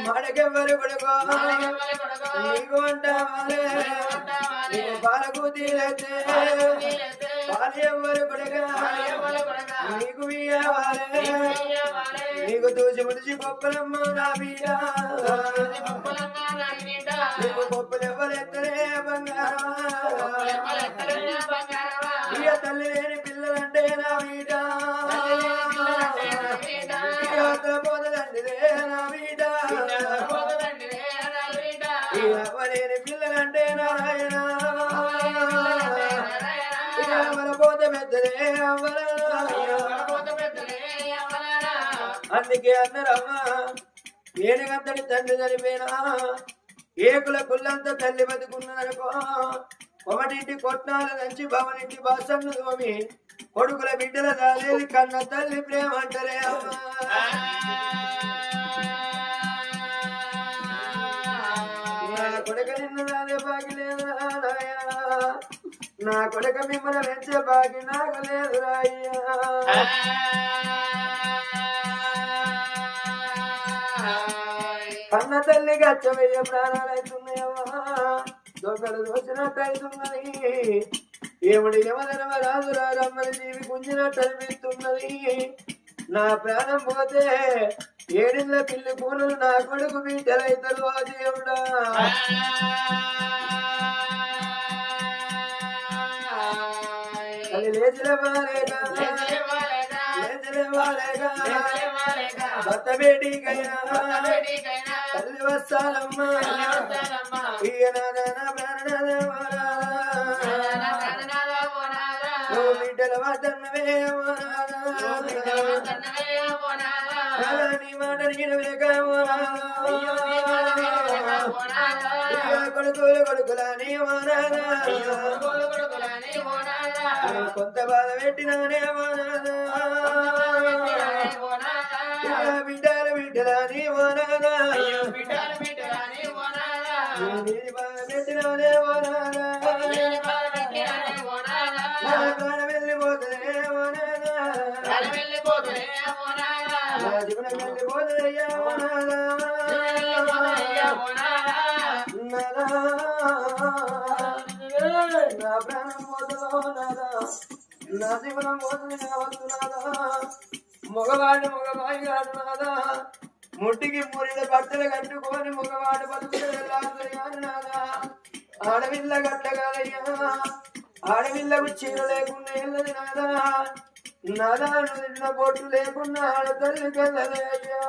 మడకెవ్వరు కొడుకో నీకు అంటావాలే నీకు పాలకు తీరతే పాలు ఎవ్వరు కొడుక నీకు ఇయ్యవాలే నీకు తూచి ముడిచి గొప్పలమ్మ నా బిడ్డ నీకు గొప్పలు ఎవరెత్తరే బంగారమా ఇక తల్లి లేని పిల్లలంటే నా బిడ్డ పోదండిదే నా బిడ్డ ఎవలేని పిల్లలంటే నారాయణ మన పోత పెద్దలే అవ్వల అందుకే అన్నారమ్మా ఏనుగంతటి తండ్రి చనిపోయినా ఏకుల కుల్లంతా తల్లి బతుకున్నదనుకో ఒకటింటి కొట్టాల నుంచి భవనింటి బాసన్ను తోమి కొడుకుల బిడ్డల దాలేది కన్న తల్లి ప్రేమ అంటారే అమ్మా కొడుక నిన్ను రాదే బాగి లేదా నా కొడుక మిమ్మల్ని వెంచే బాగి నాకు లేదు రాయ్యా కన్న తల్లి గచ్చవయ్య ప్రాణాలైతున్నాయమ్మా దొంగలు దోచినట్టు అవుతున్నది ఏముడి యమధర్మ రాజు రారమ్మని జీవి గుంజినట్టు అనిపిస్తున్నది నా ప్రాణం పోతే ఏడిళ్ళ పిల్లి పూలు నా కొడుకు బిడ్డలైతరు ఆ దేవుడా అది లేచిలేవాలేగా భర్త బేటీకైనా తల్లి వస్తాలమ్మా బిడ్డల వాదన్నవే నీ మాట కొడుకులు కొడుకులని కొంత బాధ పెట్టినానే బిడ్డలు బిడ్డలని బాధ పెట్టినానే ప్రాణం వెళ్ళిపోతుందే జీవనం వెళ్ళిపోతుందయ్యా నా ప్రాణం పోతుందో నాదా నా జీవనం పోతుంది వస్తున్నాదా మగవాడు మగవాయి కాదు నాదా ముట్టికి మురిల బట్టలు కట్టుకొని మగవాడు బతుకులు వెళ్ళాలి కాదు నాదా ఆడవిల్ల కట్టగలయ్యా ఆడవిల్లకు చీర లేకుండా వెళ్ళదు నాదా నాదా నిన్న బొట్టు లేకుండా ఆడతల్లి కదలయ్యా